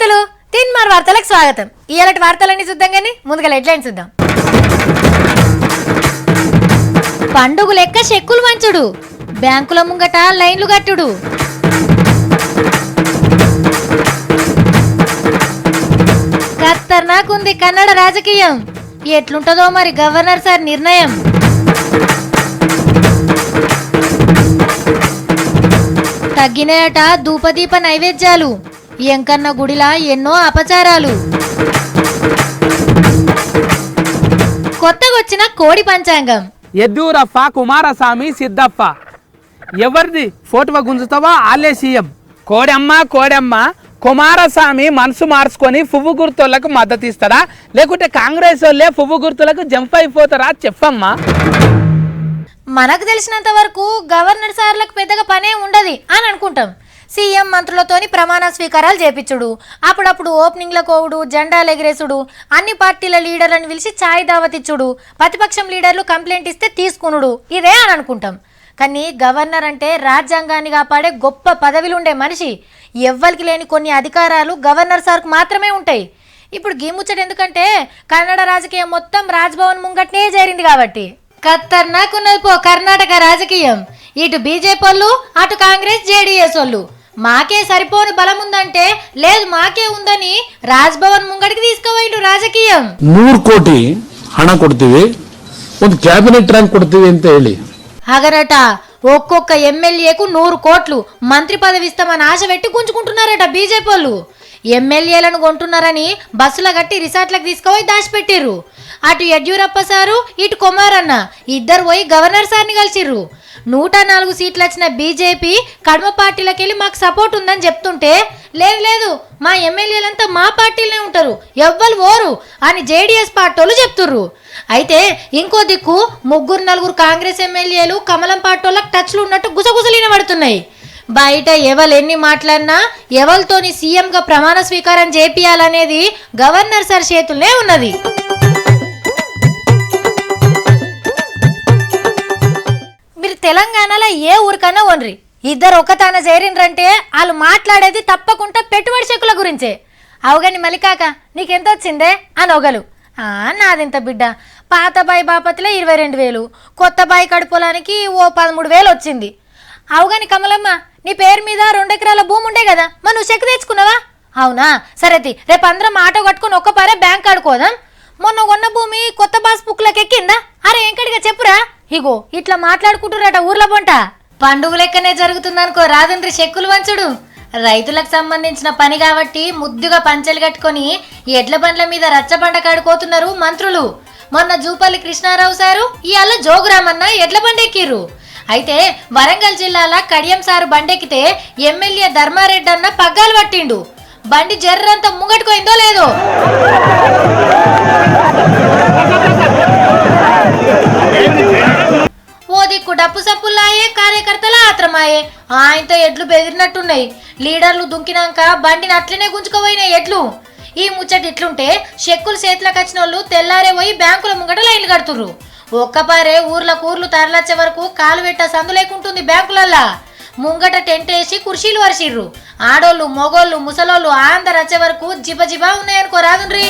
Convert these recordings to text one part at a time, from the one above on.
మిత్రులు తిన్మార్ వార్తలకు స్వాగతం. ఇయాలటి వార్తలన్నీ చూద్దాం కానీ ముందుగా హెడ్లైన్స్ చూద్దాం. పండుగ లెక్క చెక్కులు వంచుడు, బ్యాంకుల ముంగట లైన్లు కట్టుడు, ఖతర్నాకుంది కన్నడ రాజకీయం. ఎట్లుంటదో మరి గవర్నర్ సార్ నిర్ణయం. తగ్గినాయట ధూపదీప నైవేద్యాలు, ఎంకన్న గుడిలా ఎన్నో అపచారాలు. కొత్తగా వచ్చిన కోడి పంచాంగం. యడ్యూరప్ప కుమారస్వామి సిద్ధప్ప ఎవరిది ఫోటో గుంజుతావా ఆలే సీఎం. కోడమ్మ కుమారస్వామి మనసు మార్చుకొని పువ్వు గుర్తులకు మద్దతు ఇస్తారా లేకుంటే కాంగ్రెస్ వాళ్ళే పువ్వు గుర్తులకు జంప్ అయిపోతారా చెప్పమ్మా. మనకు తెలిసినంత వరకు గవర్నర్ సార్లకు పెద్దగా పనే ఉండదు అని అనుకుంటాం. సీఎం మంత్రులతోని ప్రమాణ స్వీకారాలు చేపించుడు, అప్పుడప్పుడు ఓపెనింగ్ల కోవుడు, జెండాలు ఎగిరేసుడు, అన్ని పార్టీల లీడర్లను పిలిచి ఛాయ్ దావతిచ్చుడు, ప్రతిపక్షం లీడర్లు కంప్లైంట్ ఇస్తే తీసుకునుడు, ఇదే అని అనుకుంటాం. కానీ గవర్నర్ అంటే రాజ్యాంగాన్ని కాపాడే గొప్ప పదవిలుండే మనిషి. ఎవ్వరికి లేని కొన్ని అధికారాలు గవర్నర్ సార్కు మాత్రమే ఉంటాయి. ఇప్పుడు గీముచ్చట ఎందుకంటే కన్నడ రాజకీయం మొత్తం రాజ్భవన్ ముంగట్నే చేరింది కాబట్టి. ఖతర్నాకున్నది పో కర్ణాటక రాజకీయం. ఇటు బీజేపీ వాళ్ళు, అటు కాంగ్రెస్ జేడీఎస్ వాళ్ళు. మాకే సరిపోని బలం ఉందంటే లేదు మాకే ఉందని ರಾಜಭವನ್ ಮುಂಗಡಿಗೆ తీసుకుపోయిండు రాజకీయం. 100 ಕೋಟಿ ಹಣ ಕೊಡ್ತೀವಿ, ಒಂದು ಕ್ಯಾಬಿನೆಟ್ ರ್ಯಾಂಕ್ ಕೊಡ್ತೀವಿ ಅಂತ ಹೇಳಿ అగరట ఒక్కొక్క ఎమ్మెల్యేకు 100 కోట్లు మంత్రి పదవి ఇస్తామని ఆశ పెట్టి గుంజుకుంటున్నారట బీజేపీ వాళ్ళు. ఎమ్మెల్యేలను కొంటున్నారని బస్సుల గట్టి రిసార్ట్లకు తీసుకుపోయి దాచిపెట్టిర్రు. అటు యడ్యూరప్ప సారు, ఇటు కుమారన్న ఇద్దరు పోయి గవర్నర్ సార్ని కలిసిర్రు. 104 సీట్లు వచ్చిన బీజేపీ కడమ పార్టీలకు వెళ్ళి మాకు సపోర్ట్ ఉందని చెప్తుంటే లేదు మా ఎమ్మెల్యేలంతా మా పార్టీలనే ఉంటారు, ఎవ్వరు ఓరు అని జేడీఎస్ పార్టీ వాళ్ళు చెప్తుర్రు. అయితే ఇంకో దిక్కు 3-4 కాంగ్రెస్ ఎమ్మెల్యేలు కమలం పార్టీ వాళ్ళకి టచ్లు ఉన్నట్టు గుసగుసలీన పడుతున్నాయి. బయట ఎవరు ఎన్ని మాట్లాడినా ఎవరితోని సీఎంగా ప్రమాణ స్వీకారం చేపియాలనేది గవర్నర్ సార్ చేతుల్నే ఉన్నది. మీరు తెలంగాణలో ఏ ఊరికన్నా ఓన్రి, ఇద్దరు ఒక్కతాన చేరిండ్రంటే వాళ్ళు మాట్లాడేది తప్పకుండా పెట్టుబడి చెక్కుల గురించే. అవుగాని మలికాక నీకెంత వచ్చిందే అని ఒగలు. నాదింత బిడ్డ, పాత బాయి బాపతిలో 22,000, కొత్త బాయి కడుపులానికి ఓ 13,000 వచ్చింది. అవుగాని కమలమ్మ నీ పేరు మీద 2 ఎకరాల భూమి ఉండే కదా, మరి నువ్వు చెక్ తెచ్చుకున్నావా? అవునా, సరేది రేపు అందరం ఆటో కట్టుకుని ఒక్క పారే బ్యాంక్ ఆడుకోదాం. మొన్న కొన్న భూమి కొత్త పాస్ బుక్లకు ఎక్కిందా? అరే ఎంకడిగా చెప్పురా. ఇగో ఇట్లా మాట్లాడుకుంటున్నారట ఊర్ల పొంట. పండుగ లెక్కనే జరుగుతుందనుకో రాదండ్రి చెక్కులు వంచుడు. రైతులకు సంబంధించిన పని కాబట్టి ముద్దుగా పంచెలు కట్టుకొని ఎడ్ల బండ్ల మీద రచ్చబండ కాడుకోతున్నారు మంత్రులు. మొన్న జూపల్లి కృష్ణారావు సారు, ఇవాళ జోగురామన్న ఎడ్ల బండి ఎక్కిర్రు. అయితే వరంగల్ జిల్లాల కడియం సారు బండెక్కితే ఎమ్మెల్యే ధర్మారెడ్డి అన్న పగ్గాలు పట్టిండు. బండి జర్రంతా ముంగట్టుకోయిందో లేదో. ఓ దిక్కు డప్పు సప్పులాయే, కార్యకర్తల ఆత్రమాయే. ఆయనతో ఎడ్లు బెదిరినట్టున్నాయి. లీడర్లు దుంకినాక బండిని అట్లనే గుంజుకుపోయినాయి ఎడ్లు. ఈ ముచ్చట ఇట్లుంటే చెక్కులు చేతులకు వచ్చిన వాళ్ళు తెల్లారే పోయి బ్యాంకుల ముంగట లైన్లు కడుతుర్రు. ఒక్కపారే ఊర్లకు ఊర్లు తరలచ్చే వరకు కాలు పెట్ట సందు లేకుంటుంది బ్యాంకులల్లా. ముంగట టెంట్ వేసి కుర్చీలు వరిసిర్రు. ఆడోళ్ళు, మొగోళ్ళు, ముసలోళ్ళు అందరు వచ్చే వరకు జిబజిబా ఉన్నాయనుకో రాదుండ్రి.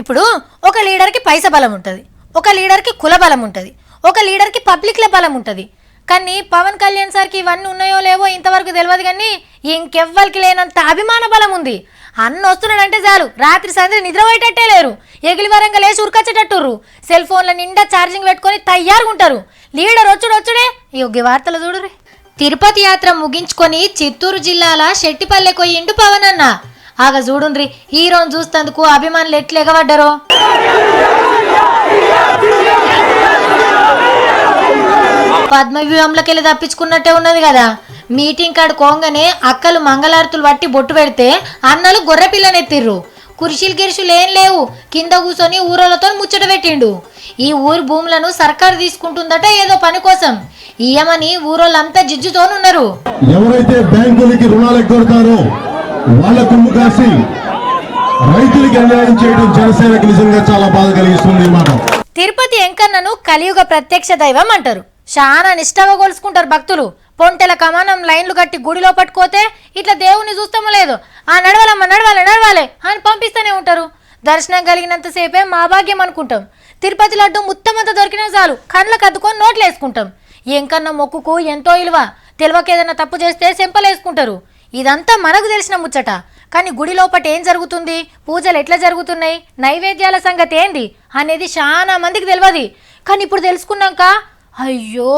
ఇప్పుడు ఒక లీడర్కి పైస బలం ఉంటుంది, ఒక లీడర్కి కుల బలం ఉంటుంది, ఒక లీడర్కి పబ్లిక్ల బలం ఉంటుంది. కానీ పవన్ కళ్యాణ్ సార్కి ఇవన్నీ ఉన్నాయో లేవో ఇంతవరకు తెలియదు. కానీ ఇంకెవ్వరికి లేనంత అభిమాన బలం ఉంది. అన్న వస్తున్నాడంటే చాలు రాత్రి సంధ్య నిద్రపోయేటట్టే లేరు. ఎగిలి వరంగా లేచి ఉరికొచ్చేటట్టుర్రు. సెల్ ఫోన్ల నిండా ఛార్జింగ్ పెట్టుకొని తయారుగా ఉంటారు. లీడర్ వచ్చుడే యోగ్య వార్తలు చూడుర్రి. తిరుపతి యాత్ర ముగించుకొని చిత్తూరు జిల్లాల శెట్టిపల్లె కొయ్యిండు పవన్ అన్న. ఆగ చూడుండ్రి హీరోని చూస్తందుకు అభిమానులు ఎట్లు ఎగబడ్డారో. పద్మవ్యూహంలోకెళ్ళి తప్పించుకున్నట్టే ఉన్నది కదా. మీటింగ్ కాడు కోంగనే అక్కలు మంగళారతులు పట్టి బొట్టు పెడితే అన్నలు గొర్రె పిల్లనెత్తిర్రు. కుర్చీలు గిరుషులు ఏం లేవు, కింద కూర్చొని ఊరోళ్ళతో ముచ్చట పెట్టిండు. ఈ ఊరి భూములను సర్కారు తీసుకుంటుందట ఏదో పని కోసం. ఇయ్యమని ఊరోళ్ళంతా జిజ్జుతోనున్నారు. ఎవరైతే బ్యాంకులకి రుణాలు ఎగ్గొడతారో వాళ్ళ కుమ్ము కాసి రైతులకి అన్యాయం చేయడం జనసేనకి నిజంగా చాలా బాధ కలిగిస్తుంది. తిరుపతి ఎంకన్నను కలియుగ ప్రత్యక్ష దైవం అంటారు. చాలా నిష్టగా కొలుసుకుంటారు భక్తులు. పొంటెల కమానం లైన్లు కట్టి గుడిలో పట్టుకోతే ఇట్లా దేవుణ్ణి చూస్తామో లేదు ఆ నడవాలమ్మ నడవాలి నడవాలి అని పంపిస్తూనే ఉంటారు. దర్శనం కలిగినంతసేపే మా భాగ్యం అనుకుంటాం. తిరుపతి లడ్డు ముత్తమంతా దొరికినా చాలు కళ్ళకు అద్దుకొని నోట్లు వేసుకుంటాం. ఎంకన్నా మొక్కుకు ఎంతో విలువ. తెలివకేదైనా తప్పు చేస్తే చెంపలేసుకుంటారు. ఇదంతా మనకు తెలిసిన ముచ్చట. కానీ గుడి లోపట ఏం జరుగుతుంది, పూజలు ఎట్లా జరుగుతున్నాయి, నైవేద్యాల సంగతి ఏంది అనేది చాలా మందికి తెలియదు. కానీ ఇప్పుడు తెలుసుకున్నాక అయ్యో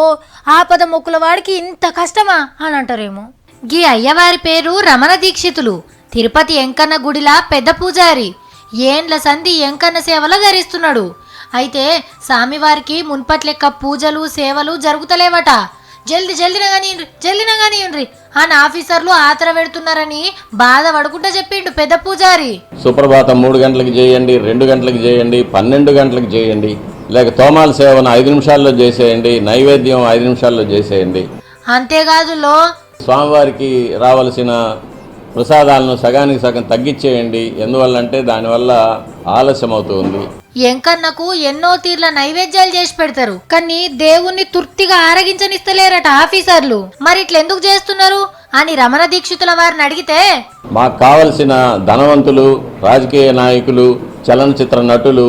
ఆపద మొక్కుల వాడికి ఇంత కష్టమా అని అంటారేమో. గీ అయ్యవారి పేరు రమణ దీక్షితులు. తిరుపతి ఎంకన్న గుడిలా పెద్ద పూజారి. ఏండ్ల సంధి ఎంకన్న సేవలో ధరిస్తున్నాడు. అయితే స్వామివారికి మున్పట్లెక్క పూజలు సేవలు జరుగుతలేవట. జల్దినా కానివ్వండి అని ఆఫీసర్లు ఆతర పెడుతున్నారని బాధ పడుకుంటా చెప్పిండు పెద్ద పూజారి. సుప్రభాతం 3 గంటలకు చేయండి, 2 గంటలకు చేయండి, 12 గంటలకు చేయండి, లేక తోమాల సేవను 5 నిమిషాల్లో చేసేయండి, నైవేద్యం 5 నిమిషాల్లో చేసేయండి. అంతేకాదు స్వామివారికి రావాల్సిన ప్రసాదాలను సగానికి సగం తగ్గించేయండి. ఎందువల్లంటే దానివల్ల ఆలస్యం అవుతుంది. ఎంకన్నకు ఎన్నో తీర్ల నైవేద్యాలు చేసి పెడతారు. కానీ దేవుణ్ణి తృప్తిగా ఆరగించనిస్తలేరట ఆఫీసర్లు. మరి ఇట్లెందుకు చేస్తున్నారు అని రమణ దీక్షితుల వారిని అడిగితే, మాకు కావలసిన ధనవంతులు, రాజకీయ నాయకులు, చలనచిత్ర నటులు,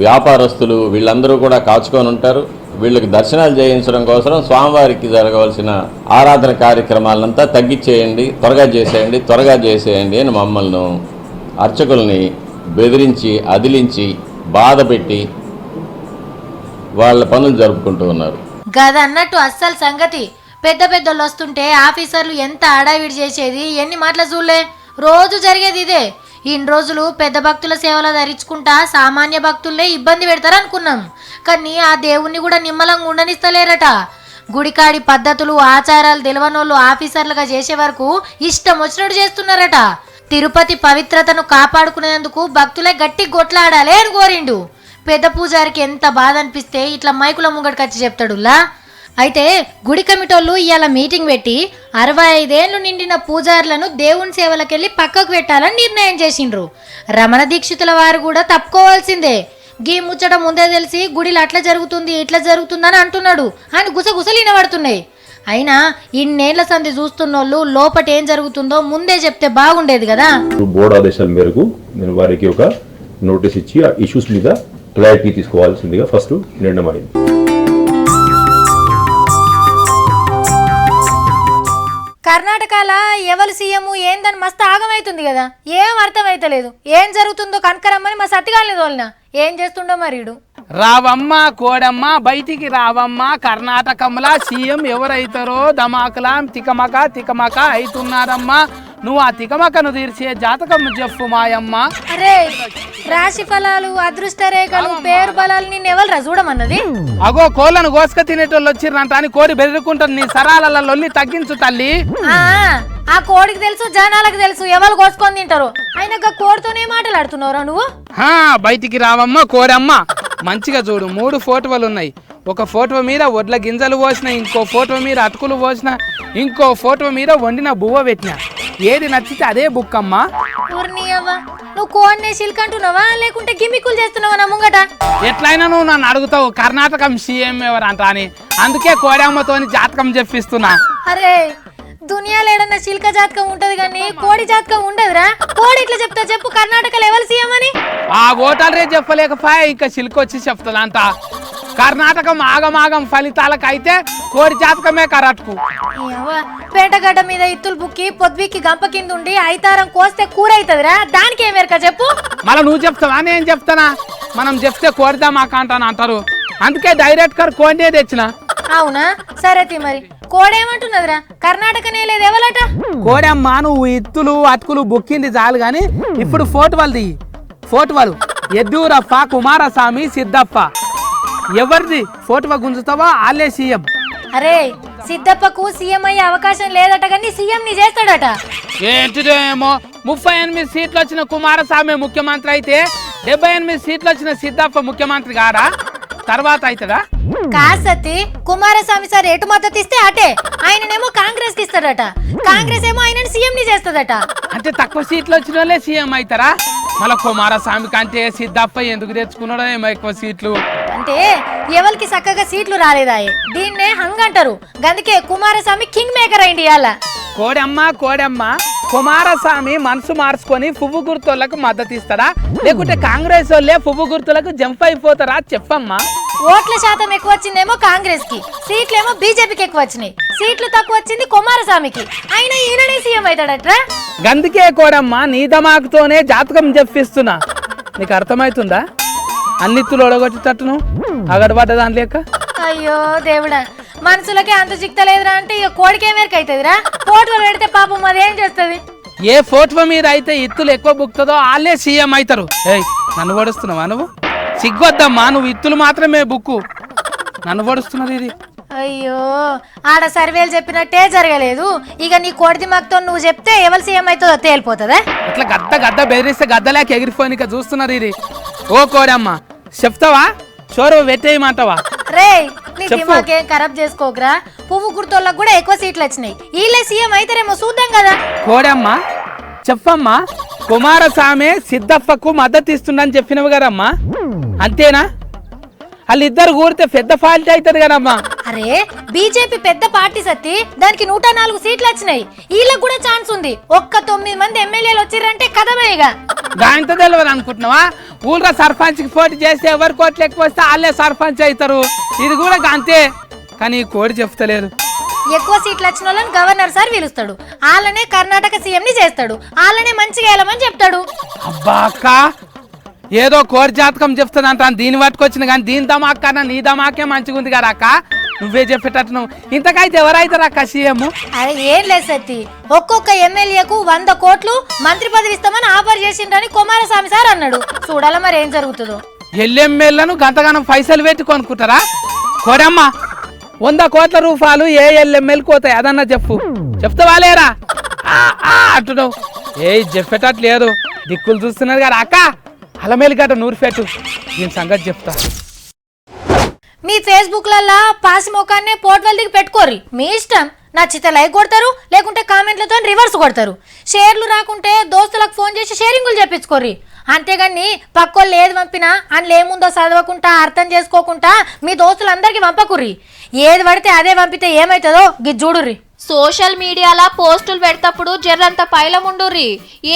వ్యాపారస్తులు వీళ్ళందరూ కూడా కాచుకొని ఉంటారు. వీళ్ళకి దర్శనాలు చేయించడం కోసం స్వామివారికి జరగవలసిన ఆరాధన కార్యక్రమాలంతా తగ్గించేయండి, త్వరగా చేసేయండి అని మమ్మల్ని అర్చకుల్ని బెదిరించి అదిలించి బాధ పెట్టి వాళ్ళ పనులు జరుపుకుంటూ ఉన్నారు. గదన్నట్టు అస్సలు సంగతి. పెద్దోళ్ళు వస్తుంటే ఆఫీసర్లు ఎంత ఆడావిడి చేసేది, ఎన్ని మాటలు చూడలే. రోజు జరిగేది ఇదే. ఇన్ని రోజులు పెద్ద భక్తుల సేవలు ధరించుకుంటా సామాన్య భక్తుల్నే ఇబ్బంది పెడతారు అనుకున్నాం. కానీ ఆ దేవుణ్ణి కూడా నిమ్మలంగా ఉండనిస్తలేరట. గుడికాడి పద్ధతులు ఆచారాలు తెలవనోళ్ళు ఆఫీసర్లుగా చేసే వరకు ఇష్టం వచ్చినట్టు చేస్తున్నారట. తిరుపతి పవిత్రతను కాపాడుకునేందుకు భక్తులే గట్టి గొట్లాడాలి అని కోరిండు. పెద్ద పూజారికి ఎంత బాధ అనిపిస్తే ఇట్లా మైకుల ముంగడికొచ్చి చెప్తాడులా. అయితే గుడి కమిటోళ్ళు ఇవాళ మీటింగ్ పెట్టి 65 ఏళ్లు నిండిన పూజారులను దేవుని సేవలకెళ్ళి పక్కకు పెట్టాలని నిర్ణయం చేసిండ్రు. రమణ దీక్షితుల వారు కూడా తప్పుకోవాల్సిందే. గీ ముచ్చట ముందే తెలిసి గుడిలో అట్లా జరుగుతుంది ఇట్లా జరుగుతుందని అంటున్నాడు అని గుసగుసలు వినబడుతున్నాయి. అయినా ఇన్నేళ్ల సంధి చూస్తున్నోళ్ళు లోపట ఏం జరుగుతుందో ముందే చెప్తే బాగుండేది కదా. బోర్డు ఆదేశాల మేరకు నేను వారికి ఒక నోటీస్ ఇచ్చి ఆ ఇష్యూస్ మీద క్లారిటీ తీసుకోవాల్సిందిగా ఫస్ట్ నిర్ణయమైంది. కర్ణాటకలో ఎవరు సీఎం ఏందని మస్తు ఆగమైతుంది కదా. ఏం అర్థమైతలేదు. ఏం జరుగుతుందో కనకరమ్మని మా సత్తిగాలని తోలినా ఏం చేస్తుండో మరీడు. రావమ్మ కోడమ్మ బయటికి రావమ్మ. కర్ణాటకంలో సీఎం ఎవరైతారో ధమాకలా తికమక అవుతున్నారమ్మా. నువ్వు ఆ తికమకను తీర్చే జాతకం చెప్పు మాయమ్మ. అరే రాశి ఫలాలు, అదృష్ట రేఖలు, పేరు బలాలు నిన్ను ఎవరు చూడమన్నది? అగో కోళ్ళను గోసుక తినేటోళ్ళు వచ్చిర్రంట అని కోడి బెదిరుకుంటాను. నీ సరాల లొల్లి తగ్గించు తల్లి. ఆ కోడికి తెలుసు, జనాలకు తెలుసు ఎవరు కోసుకొని తింటారు. అయినా కోడితోనే మాట్లాడుతున్నావురా నువ్వు? బయటికి రావమ్మ కోడమ్మ. మంచిగా చూడు, 3 ఫోటోలు ఉన్నాయి. ఒక ఫోటో మీద వడ్ల గింజలు పోసిన, ఇంకో ఫోటో మీద అటుకులు పోసిన, ఇంకో ఫోటో మీద వండిన బువ్వ పెట్టిన. ఏది నచ్చితే అదే బుక్ అమ్మా. నువ్వు కోడినే సిల్కంటున్నావా లేకుంటే గిమ్మికులు చేస్తున్నావా నా ముంగట? ఎట్లయినా నువ్వు నన్ను అడుగుతావు కర్ణాటకం సీఎం ఎవరంట అని. అందుకే కోడమ్మతోని జాతకం చెప్పిస్తున్నా. అరే దునియాలో ఏడన్నా చిల్క జాతకం ఉంటది కానీ కోడి జాతకం ఉండదురా. కోడి ఇట్లా చెప్తా చెప్పు కర్ణాటకలో ఎవరు సీఎం అని? ఆ ఓటర్ రే చెప్పలేకపోయా, ఇంకా చిలుక వచ్చి చెప్తుందంట. కర్ణాటకం ఆగమాగం ఫలితాలకైతే కోడి జాతకమే కరెక్ట్కు. పేటగడ్డ మీద ఇత్తులు బుక్కి పొద్దుకి గంప కింద ఉండి ఐతారం కోస్తే కూర అవుతుందిరా. దానికి ఏమేరక చెప్పు. మళ్ళీ నువ్వు చెప్తావా నేను చెప్తానా? మనం చెప్తే కోడిదా మాకు అంటారు. అందుకే డైరెక్ట్ గా కోడినే తెచ్చిన. అవునా సరే మరి కోడేమంటున్నదిరా? కర్ణాటకనే లేదు ఎవరట? కోడమ్మ నువ్వు ఇత్తులు అటుకులు బుక్కింది చాలు గాని ఇప్పుడు ఫోటోలు ఫోటోలు యడ్యూరప్ప, కుమారస్వామి, సిద్ధప్ప ఎవరిది ఫోటో గుంజుతావా వాళ్ళే సీఎం. అరే సిద్ధప్పకు సీఎం అయ్యే అవకాశం లేదట కానీ సీఎం ని చేస్తాడట. ఏంటిదేమో 38 సీట్లు వచ్చిన కుమారస్వామి ముఖ్యమంత్రి అయితే 78 సీట్లు వచ్చిన సిద్ధప్ప ముఖ్యమంత్రి కాడా? తర్వాత అవుతుందా? కాసతి కుమారస్వామి సార్ ఎటు మద్దతు ఇస్తే అటే. ఆయననేమో కాంగ్రెస్ కి ఇస్తాడట, కాంగ్రెస్ ఏమో ఆయన సీఎం ని చేస్తాడట. అంటే తక్కువ సీట్లు వచ్చిన వాళ్ళే సీఎం అవుతారా? మళ్ళీ కుమారస్వామి కంటే సిద్ధప్ప ఎందుకు తెచ్చుకున్నాడో ఏమో ఎక్కువ సీట్లు. అంటే ఎవరికి చక్కగా సీట్లు రాలేదాయే దీన్నే హంగంటారు. గందుకే కుమారస్వామి కింగ్ మేకర్ అయింది ఇవాళ. కోడెమ్మ కుమారస్వామి మనసు మార్చుకొని పువ్వు గుర్తులకు మద్దతు ఇస్తారా, లేకుంటే కాంగ్రెస్ వాళ్ళే పువ్వు గుర్తులకు జంప్ అయిపోతారా చెప్పమ్మా. ఓట్ల శాతం ఎక్కువ వచ్చిందేమో కాంగ్రెస్ కి, సీట్లేమో బీజేపీకి ఎక్కువ వచ్చినాయి. సీట్లు తక్కువ వచ్చింది కుమారస్వామికి, అయినా ఈయననే సీఎం అవుతాడట్రా. గందుకే కోడమ్మ నీ దమాకుతోనే జాతకం చెప్పిస్తున్నా. నీకు అర్థమవుతుందా? అన్నిత్తులు ఒడగొట్టేటట్టును అగడబడ్డ దాని లేక. అయ్యో దేవుడా, మనుషులకి అంత చిక్తలేదురా అంటే ఇక కోడికే మేరకు అవుతుందిరా. ఫోటోలు పెడితే పాపం అదేం చేస్తుంది? ఏ ఫోటో మీద అయితే ఇత్తులు ఎక్కువ బుక్తుందో వాళ్ళే సీఎం అవుతారు. ఏయ్ నన్ను పడుస్తున్నావా నువ్వు? సిగ్గొద్దమ్మా, నువ్వు ఇత్తులు మాత్రమే బుక్కు, నన్ను పడుస్తున్నది ఇది. అయ్యో ఆడ సర్వేలు చెప్పినట్టే జరగలేదు. ఇక నీ కోడిది మాకుతో నువ్వు చెప్తే ఎవరు సీఎం అవుతుందో తేలిపోతుందా? ఇట్లా గద్ద బెదిరిస్తే గద్దలేక ఎగిరిపోయిన చూస్తున్నారు ఇది. ఓ కోడమ్మ చెప్తావా, చోరు పెట్టేయమంటావా? రే నీ దిమాకేం ఖరాబ్ చేసుకోకరా. పువ్వు గుర్తోళ్ళకు కూడా ఎక్కువ సీట్లు వచ్చినాయి, వీళ్ళే సీఎం అయితారేమో చూద్దాం కదా. కోడమ్మ చెప్పమ్మా, కుమారస్వామి సిద్ధప్పకు మద్దతు ఇస్తుండని చెప్పినవి కదమ్మా, అంతేనా? వాళ్ళిద్దరు కూడితే పెద్ద ఫాల్ట్ అవుతుంది కదమ్మా. అరే బీజేపీ పెద్ద పార్టీ సత్తి, దానికి 104 సీట్లు వచ్చినాయి. వీళ్ళకి కూడా ఛాన్స్ ఉంది. ఒక్క 9 మంది ఎమ్మెల్యేలు వచ్చిర్రంటే కథమేగా. దాంతో తెలియదు అనుకుంటున్నావా? ఊళ్ళో సర్పంచ్కి పోటీ చేస్తే ఎవరి కోట్లు ఎక్కువ వస్తే వాళ్ళే సర్పంచ్ అవుతారు. ఇది కూడా అంతే, కానీ ఈ కోడి చెప్తలేదు. ఎక్కువ సీట్లు వచ్చిన వాళ్ళని గవర్నర్ సార్ పిలుస్తాడు, వాళ్ళనే కర్ణాటక సీఎం ని చేస్తాడు, వాళ్ళనే మంచిగా వెళ్ళమని చెప్తాడు. అబ్బా అక్క, ఏదో కోడి జాతకం చెప్తుంది అంటాను, దీన్ని పట్టుకొచ్చిన కానీ దీని దమాక్ కన్నా నీ దమాకే మంచిగా ఉంది కదా అక్క. నువ్వే చెప్పేటట్టు నువ్వు. ఇంతకైతే ఎవరైతారు అక్క సీఎం? అరే ఏం లేదు సత్తి, ఒక్కొక్క ఎమ్మెల్యేకు 100 కోట్లు మంత్రి పదవి ఇస్తామని ఆఫర్ చేసిండ్రని కుమారస్వామి సార్ అన్నాడు. చూడాల మరి ఏం జరుగుతుందో. ఎల్ఎంఎల్లను గంతగానం పైసలు పెట్టి కొనుక్కుంటారా? కోడమ్మ 100 కోట్ల రూపాయలు ఏ ఎల్ఎంఎల్కి పోతాయి అదన్నా చెప్పు, చెప్తావా లేరా అంటున్నావు. ఏ చెప్పేటట్లు లేదు, దిక్కులు చూస్తున్నారు కదా అక్క. అలమేలి గట్ట 100 పెట్టు, దీని సంగతి చెప్తా. మీ ఫేస్బుక్లల్లా పాసి మొఖాన్నే పోర్టల్ దిగి పెట్టుకోర్రి, మీ ఇష్టం. నచ్చితే లైక్ కొడతారు, లేకుంటే కామెంట్లతో రివర్స్ కొడతారు. షేర్లు రాకుంటే దోస్తులకు ఫోన్ చేసి షేరింగులు చెప్పించుకోర్రి. అంతేగాని పక్కోళ్ళు ఏది పంపినా అందులో ఏముందో చదవకుండా అర్థం చేసుకోకుండా మీ దోస్తులందరికీ పంపకుర్రి. ఏది పడితే అదే పంపితే ఏమవుతుందో గిది చూడుర్రి. సోషల్ మీడియాలో పోస్టులు పెడతప్పుడు జర్రంత పైలముండుర్రి.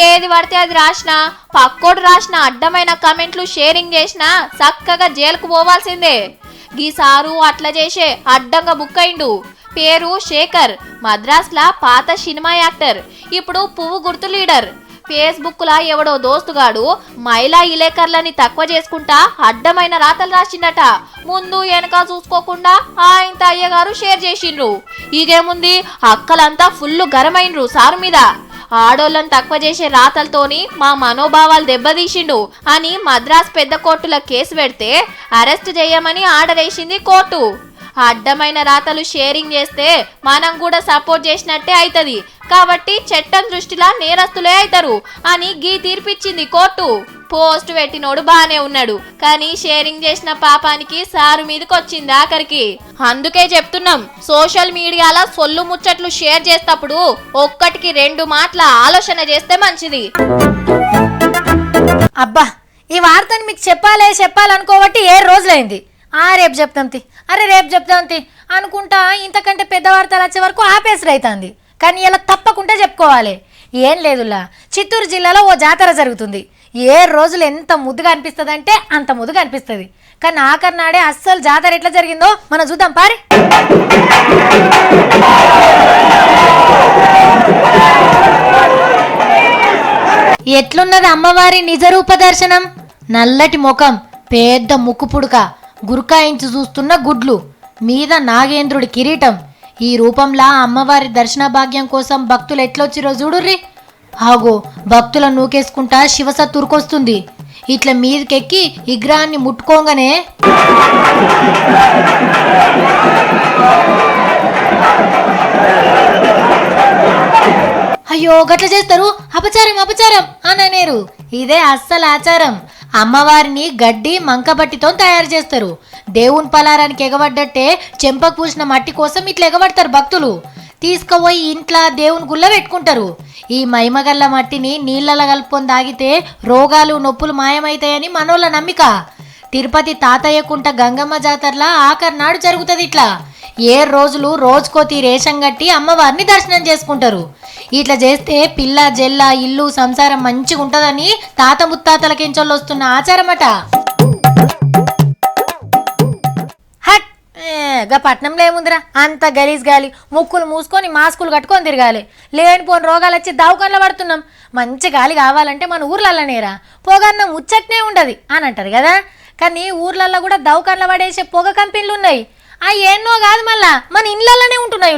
ఏది పడితే అది రాసినా, పక్కోడు రాసిన అడ్డమైన కమెంట్లు షేరింగ్ చేసినా చక్కగా జైలుకు పోవాల్సిందే. గీసారు అట్లా చేసే అడ్డంగా బుక్ అయిండు. పేరు శేఖర్, మద్రాస్లా పాత సినిమా యాక్టర్, ఇప్పుడు పువ్వు గుర్తు లీడర్. ఫేస్బుక్లా ఎవడో దోస్తుగాడు మహిళా ఇలేకర్లని తక్కువ చేసుకుంటా అడ్డమైన రాతలు రాసిండట. ముందు వెనక చూసుకోకుండా ఆయన అయ్యగారు షేర్ చేసిండ్రు. ఇదేముంది, అక్కలంతా ఫుల్ గరమైండ్రు సారు మీద. ఆడోళ్ళని తక్కువ చేసే రాతలతోని మా మనోభావాలు దెబ్బతీసిండు అని మద్రాస్ పెద్ద కోర్టులో కేసు పెడితే అరెస్ట్ చేయమని ఆర్డర్ వేసింది కోర్టు. అడ్డమైన రాతలు షేరింగ్ చేస్తే మనం కూడా సపోర్ట్ చేసినట్టే అవుతుంది, కాబట్టి చట్టం దృష్టిలా నేరస్తులే అవుతారు అని గీ తీర్పిచ్చింది కోర్టు. పోస్ట్ పెట్టినోడు బానే ఉన్నాడు, కానీ షేరింగ్ చేసిన పాపానికి సారు మీదకి వచ్చింది ఆఖరికి. అందుకే చెప్తున్నాం, సోషల్ మీడియాలో సొల్లు ముచ్చట్లు షేర్ చేసేటప్పుడు ఒక్కటికి 2 మాటల ఆలోచన చేస్తే మంచిది. అబ్బా ఈ వార్తని మీకు చెప్పాలనుకోబట్టి 7 రోజులైంది. రేపు చెప్తాం తి అనుకుంటా ఇంతకంటే పెద్ద వార్తలు వచ్చే వరకు ఆపేసి అవుతుంది. కానీ ఇలా తప్పకుండా చెప్పుకోవాలి. ఏం లేదులా, చిత్తూరు జిల్లాలో ఓ జాతర జరుగుతుంది. 7 రోజులు ఎంత ముద్దుగా అనిపిస్తుంది అంటే అంత ముద్దుగా అనిపిస్తుంది. కానీ ఆఖరినాడే అస్సలు జాతర ఎట్లా జరిగిందో మనం చూద్దాం పారి. ఎట్లున్నది అమ్మవారి నిజరూప దర్శనం? నల్లటి ముఖం, పెద్ద ముక్కు పుడక, గురకాయించి చూస్తున్న గుడ్లు, మీద నాగేంద్రుడి కిరీటం. ఈ రూపంలా అమ్మవారి దర్శన భాగ్యం కోసం భక్తులు ఎట్లొచ్చిరో చూడుర్రి. ఆగో భక్తులను నూకేసుకుంటా శివసత్తురుకొస్తుంది. ఇట్లా మీదకెక్కి విగ్రహాన్ని ముట్టుకోగానే అయ్యో గట్ల చేస్తారు, అపచారం అననేరు. ఇదే అస్సలు ఆచారం. అమ్మవారిని గడ్డి మంకబట్టితో తయారు చేస్తారు. దేవుని పలారానికి ఎగబడ్డట్టే చెంపకు పూసిన మట్టి కోసం ఇట్లా ఎగబడతారు భక్తులు. తీసుకుపోయి ఇంట్లో దేవుని గుళ్ళ పెట్టుకుంటారు. ఈ మైమగల్ల మట్టిని నీళ్ళలో కలుపుకొని తాగితే రోగాలు నొప్పులు మాయమైతాయని మనోళ్ళ నమ్మిక. తిరుపతి తాతయ్యకుంట గంగమ్మ జాతరలా ఆఖరి నాడు జరుగుతుంది ఇట్లా. 7 రోజులు రోజుకో రేషం కట్టి అమ్మవారిని దర్శనం చేసుకుంటారు. ఇట్లా చేస్తే పిల్ల జెల్ల ఇల్లు సంసారం మంచిగా ఉంటుందని తాత ముత్తాతల కెంచోళ్ళు వస్తున్న ఆచారమట. హట్ గా పట్నంలో ఏముందిరా, అంత గలీజ్ గాలి, ముక్కులు మూసుకొని మాస్కులు కట్టుకొని తిరగాలి. లేనిపోని రోగాలు వచ్చి దవాఖానలో పడుతున్నాం. మంచి గాలి కావాలంటే మన ఊర్లలోనేరా, పొగన్న ముచ్చట్నే ఉండదు అని అంటారు కదా. కానీ ఊర్లలో కూడా దవాఖానలో పడేసే పొగ కంపెనీలు ఉన్నాయి. ఎన్నో కాదు మళ్ళా మన ఇళ్ళల్లోనే ఉంటున్నాయి.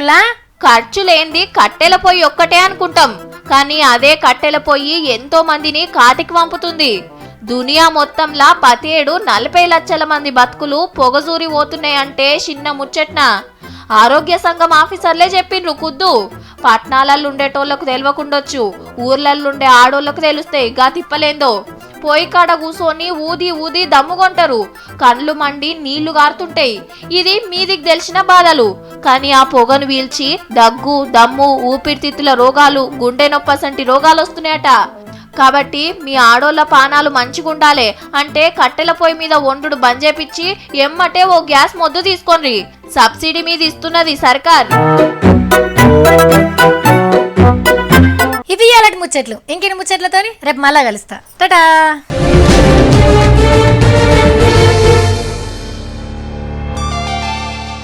ఖర్చు లేనిది కట్టెల పొయ్యి ఒక్కటే అనుకుంటాం, కానీ అదే కట్టెల పొయ్యి ఎంతో మందిని కాటికి పంపుతుంది. దునియా మొత్తంలా ప్రతి ఏడు 40 లక్షల మంది బతుకులు పొగజూరి పోతున్నాయంటే చిన్న ముచ్చట్న. ఆరోగ్య సంఘం ఆఫీసర్లే చెప్పిండ్రు కుద్దు. పట్నాలలో ఉండేటోళ్లకు తెలియకుండొచ్చు, ఊర్లల్లో ఆడోళ్లకు తెలుస్తాయి గా తిప్పలేందో. పొయ్యి కాడ కూసోని ఊది ఊది దమ్ముకొంటారు, కండ్లు మండి నీళ్లు గారుతుంటాయి. ఇది మీదికి తెలిసిన బాధలు, కానీ ఆ పొగను పీల్చి దగ్గు దమ్ము ఊపిరితిత్తుల రోగాలు గుండె నొప్పసంటి రోగాలు వస్తున్నాయట. కాబట్టి మీ ఆడోళ్ళ పానాలు మంచిగుండాలి అంటే కట్టెల పొయ్యి మీద వండుడు బంద్ చేపిచ్చి ఎమ్మటే ఓ గ్యాస్ మొద్దు తీసుకోండి. సబ్సిడీ మీద ఇస్తున్నది సర్కార్. ఇవి అలాంటి ముచ్చట్లు. ఇంకెన్ని ముచ్చట్లతోని రేపు మళ్ళా కలుస్తా. టాటా.